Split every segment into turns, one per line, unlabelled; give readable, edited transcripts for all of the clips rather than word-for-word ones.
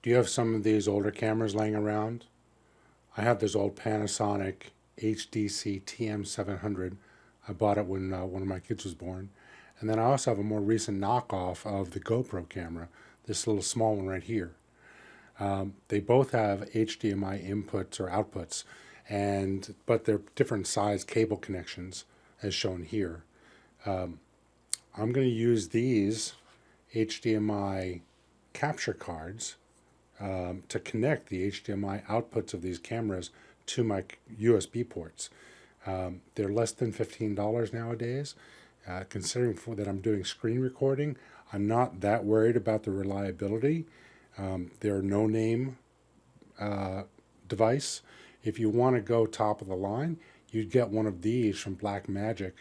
Do you have some of these older cameras laying around? I have this old Panasonic HDC TM700. I bought it when one of my kids was born. And then I also have a more recent knockoff of the GoPro camera, this little small one right here. They both have HDMI inputs or outputs, but they're different size cable connections as shown here. I'm going to use these HDMI capture cards to connect the HDMI outputs of these cameras to my USB ports. They're less than $15 nowadays. Considering that I'm doing screen recording, I'm not that worried about the reliability. They're no-name device. If you want to go top of the line, you'd get one of these from Blackmagic,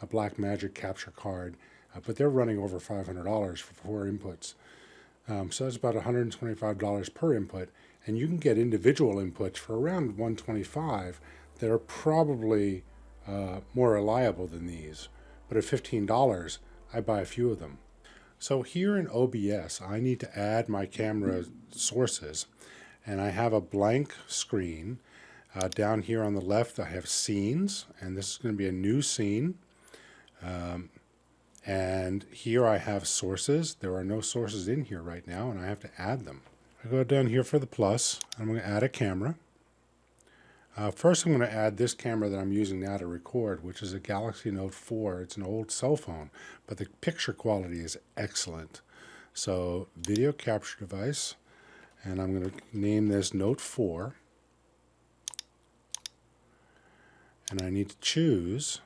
a Blackmagic capture card, but they're running over $500 for 4 inputs. So that's about $125 per input, and you can get individual inputs for around $125 that are probably more reliable than these. But at $15, I buy a few of them. So here in OBS, I need to add my camera sources, and I have a blank screen. Down here on the left, I have scenes, and this is going to be a new scene. And here I have sources. There are no sources in here right now, and I have to add them. I go down here for the plus. I'm going to add a camera. First, I'm going to add this camera that I'm using now to record, which is a Galaxy Note 4. It's an old cell phone, but the picture quality is excellent. So, video capture device, and I'm going to name this Note 4. And I need to choose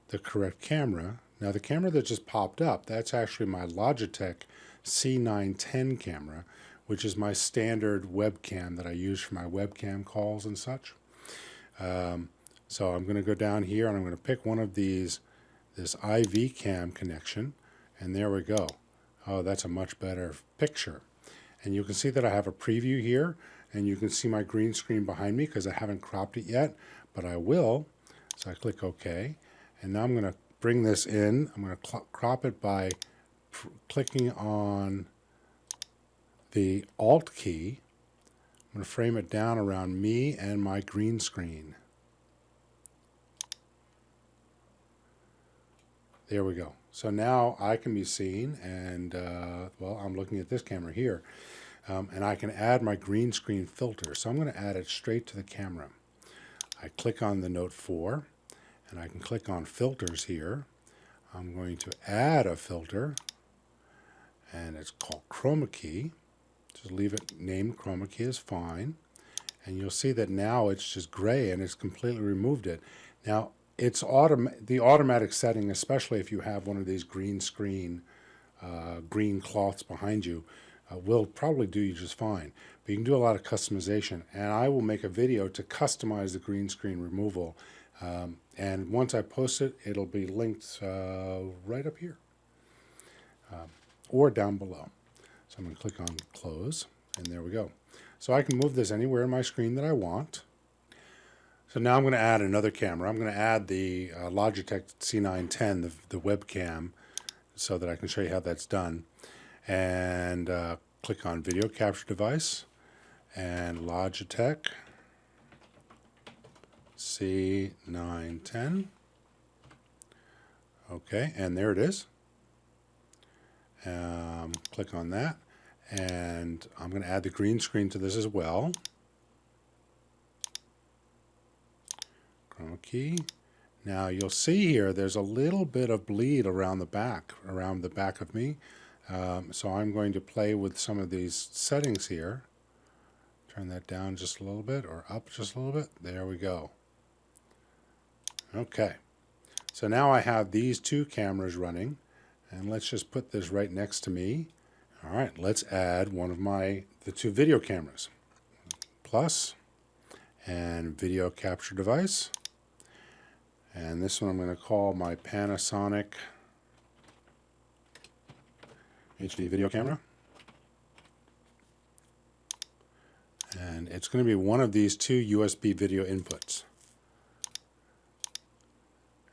the correct camera. Now, the camera that just popped up, that's actually my Logitech C910 camera, which is my standard webcam that I use for my webcam calls and such. So I'm going to go down here and I'm going to pick one of these, this iVCam connection, and there we go. Oh, that's a much better picture. And you can see that I have a preview here, and you can see my green screen behind me because I haven't cropped it yet, but I will. So I click OK, and now I'm going to bring this in. I'm going to crop it by clicking on the Alt key. I'm going to frame it down around me and my green screen. There we go. So now I can be seen, and well, I'm looking at this camera here, and I can add my green screen filter. So I'm going to add it straight to the camera. I click on the Note 4, and I can click on filters here. I'm going to add a filter, and it's called ChromaKey. Just leave it named ChromaKey is fine. And you'll see that now it's just gray and it's completely removed it. Now, it's the automatic setting, especially if you have one of these green screen, green cloths behind you, will probably do you just fine. But you can do a lot of customization. And I will make a video to customize the green screen removal. And once I post it, it'll be linked right up here or down below. So I'm going to click on close, and there we go. So I can move this anywhere in my screen that I want. So now I'm going to add another camera. I'm going to add the Logitech C910, the webcam, so that I can show you how that's done. And click on video capture device and Logitech C910. Okay, and there it is. Click on that, and I'm going to add the green screen to this as well. Chroma key. Now you'll see here there's a little bit of bleed around the back of me. So I'm going to play with some of these settings here. Turn that down just a little bit or up just a little bit. There we go. Okay. So now I have these two cameras running, and let's just put this right next to me. All right, let's add one of the two video cameras. Plus, and video capture device. And this one I'm going to call my Panasonic HD video camera. And it's going to be one of these two USB video inputs.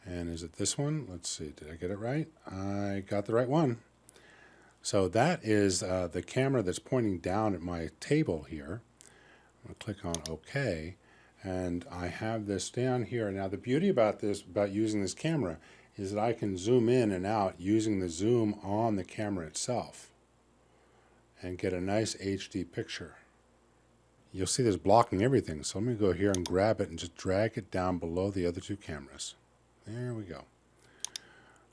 And is it this one? Let's see, did I get it right? I got the right one. So that is the camera that's pointing down at my table here. I'm going to click on OK, and I have this down here. Now the beauty about using this camera, is that I can zoom in and out using the zoom on the camera itself and get a nice HD picture. You'll see this blocking everything, so let me go here and grab it and just drag it down below the other two cameras. There we go.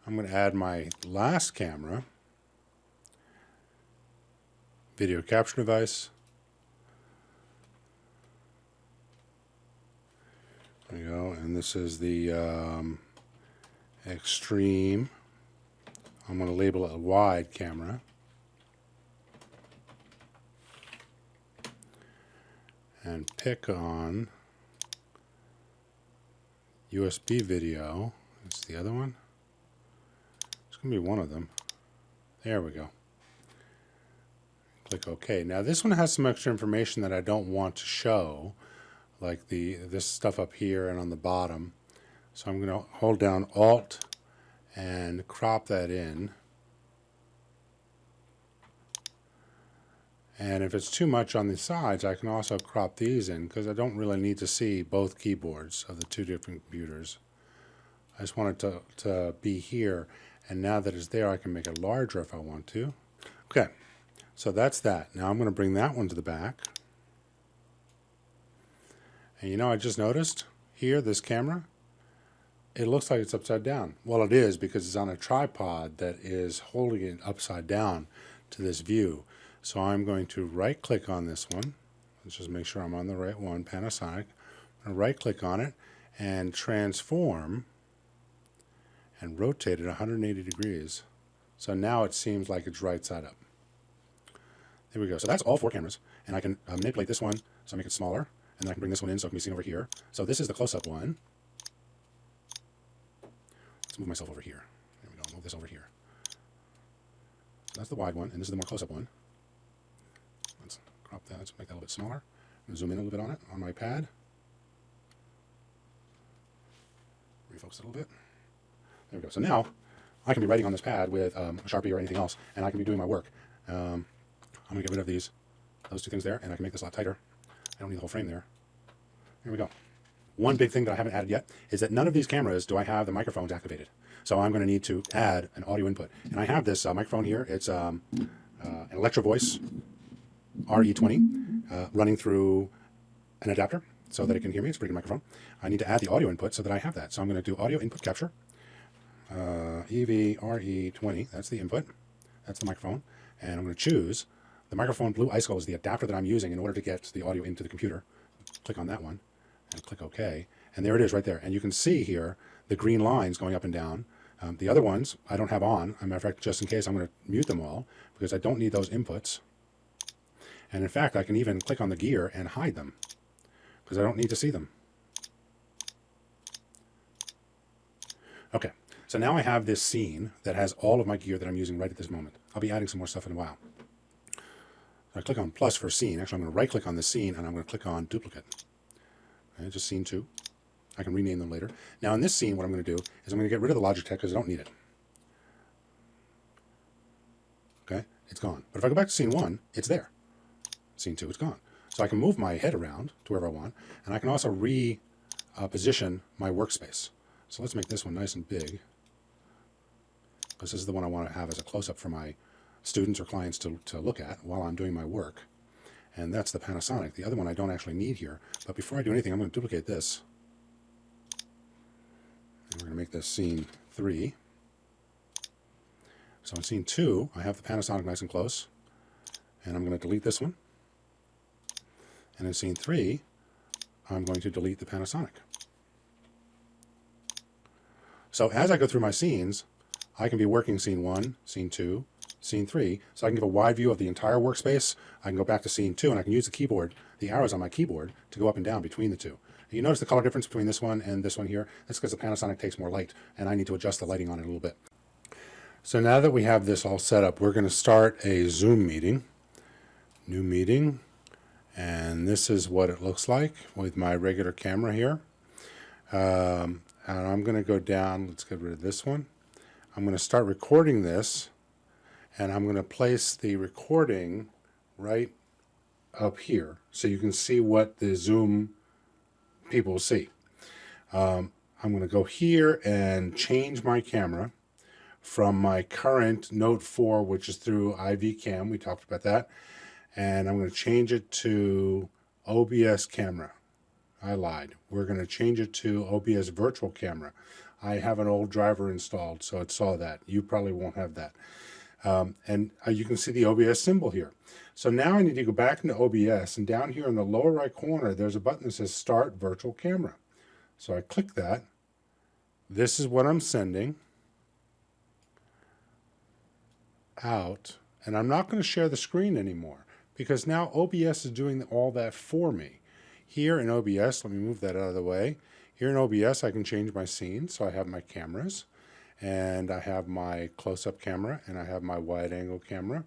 I'm going to add my last camera, video capture device. There we go, and this is the xTreme. I'm going to label it a wide camera. And pick on USB video. That's the other one. It's going to be one of them. There we go. Click OK. Now this one has some extra information that I don't want to show, like this stuff up here and on the bottom. So I'm going to hold down Alt and crop that in. And if it's too much on the sides, I can also crop these in, because I don't really need to see both keyboards of the two different computers. I just want it to be here, and now that it's there, I can make it larger if I want to. Okay, so that's that. Now I'm going to bring that one to the back. And you know, I just noticed here, this camera, it looks like it's upside down. Well, it is, because it's on a tripod that is holding it upside down to this view. So I'm going to right-click on this one. Let's just make sure I'm on the right one, Panasonic. I'm going to right-click on it and transform and rotate it 180 degrees. So now it seems like it's right side up. There we go. So that's all 4 cameras. And I can manipulate this one so I make it smaller. And then I can bring this one in so it can be seen over here. So this is the close-up one. Let's move myself over here. There we go. I'll move this over here. So that's the wide one, and this is the more close-up one. Let's crop that. Let's make that a little bit smaller. I'm going to zoom in a little bit on it on my pad. Refocus it a little bit. There we go. So now I can be writing on this pad with a Sharpie or anything else, and I can be doing my work. I'm going to get rid of those two things there, and I can make this a lot tighter. I don't need the whole frame there. Here we go. One big thing that I haven't added yet is that none of these cameras do I have the microphones activated. So I'm going to need to add an audio input. And I have this microphone here. It's an Electro-Voice RE20 running through an adapter so that it can hear me. It's a pretty good microphone. I need to add the audio input so that I have that. So I'm going to do audio input capture. EV-RE20, that's the input. That's the microphone. And I'm going to choose the microphone. Blue Icicle is the adapter that I'm using in order to get the audio into the computer. Click on that one and click OK. And there it is right there. And you can see here the green lines going up and down. The other ones I don't have on. As a matter of fact, just in case, I'm going to mute them all because I don't need those inputs. And in fact, I can even click on the gear and hide them because I don't need to see them. Okay, so now I have this scene that has all of my gear that I'm using right at this moment. I'll be adding some more stuff in a while. So I click on plus for scene. Actually, I'm going to right-click on this scene and I'm going to click on duplicate. Okay, just scene 2. I can rename them later. Now in this scene, what I'm going to do is I'm going to get rid of the Logitech because I don't need it. Okay, it's gone. But if I go back to scene 1, it's there. Scene 2, it's gone. So I can move my head around to wherever I want, and I can also reposition my workspace. So let's make this one nice and big, because this is the one I want to have as a close-up for my students or clients to look at while I'm doing my work. And that's the Panasonic. The other one I don't actually need here. But before I do anything, I'm going to duplicate this. And we're going to make this scene 3. So in scene 2, I have the Panasonic nice and close. And I'm going to delete this one. And in scene 3, I'm going to delete the Panasonic. So as I go through my scenes, I can be working scene 1, scene 2, scene 3, so I can give a wide view of the entire workspace. I can go back to scene 2, and I can use the keyboard, the arrows on my keyboard, to go up and down between the two. You notice the color difference between this one and this one here? That's because the Panasonic takes more light, and I need to adjust the lighting on it a little bit. So now that we have this all set up, we're going to start a Zoom meeting. New meeting. And this is what it looks like with my regular camera here. And I'm going to go down. Let's get rid of this one. I'm going to start recording this. and I'm going to place the recording right up here so you can see what the Zoom people see. I'm going to go here and change my camera from my current Note 4, which is through iVCam. We talked about that. And I'm going to change it to OBS camera. I lied. We're going to change it to OBS virtual camera. I have an old driver installed, so it saw that. You probably won't have that. And you can see the OBS symbol here. So now I need to go back into OBS, and down here in the lower right corner, there's a button that says Start Virtual Camera. So I click that. This is what I'm sending out, and I'm not going to share the screen anymore because now OBS is doing all that for me. Here in OBS, let me move that out of the way. Here in OBS, I can change my scene. So I have my cameras, and I have my close-up camera, and I have my wide-angle camera.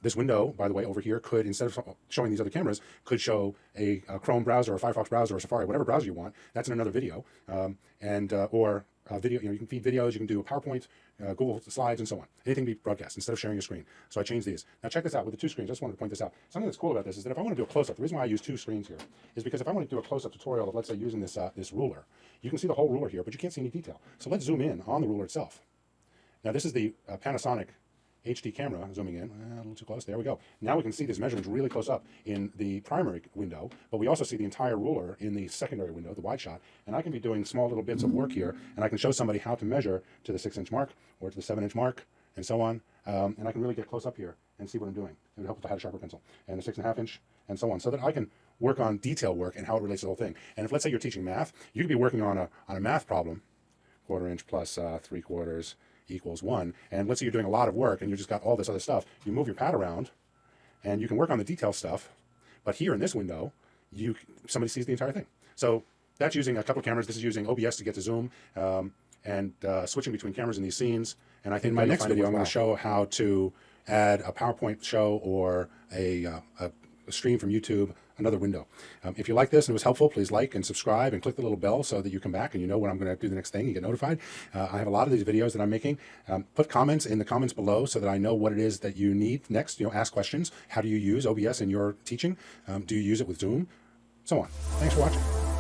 This window, by the way, over here could, instead of showing these other cameras, could show a Chrome browser or a Firefox browser or Safari, whatever browser you want. That's in another video. Or video, you can feed videos, you can do a PowerPoint, Google Slides, and so on. Anything be broadcast instead of sharing your screen. So I changed these. Now check this out with the two screens. I just wanted to point this out. Something that's cool about this is that if I want to do a close-up, the reason why I use two screens here is because if I want to do a close-up tutorial of, let's say, using this ruler, you can see the whole ruler here, but you can't see any detail. So let's zoom in on the ruler itself. Now this is the Panasonic HD camera, zooming in, a little too close, there we go. Now we can see this measurement really close up in the primary window, but we also see the entire ruler in the secondary window, the wide shot, and I can be doing small little bits of work here, and I can show somebody how to measure to the 6-inch mark, or to the 7-inch mark, and so on, and I can really get close up here and see what I'm doing. It would help if I had a sharper pencil, and the 6.5-inch, and so on, so that I can work on detail work and how it relates to the whole thing. And if, let's say, you're teaching math, you could be working on a math problem, 1/4 inch plus 3/4 equals 1. And let's say you're doing a lot of work and you just got all this other stuff. You move your pad around and you can work on the detail stuff. But here in this window, somebody sees the entire thing. So that's using a couple of cameras. This is using OBS to get to zoom and switching between cameras in these scenes. And I think in my next video, I'm going to show how to add a PowerPoint show or a stream from YouTube, another window. If you like this and it was helpful, please like and subscribe and click the little bell so that you come back and you know when I'm going to do the next thing. You get notified. I have a lot of these videos that I'm making. Put comments in the comments below so that I know what it is that you need next. Ask questions. How do you use OBS in your teaching? Do you use it with Zoom? So on. Thanks for watching.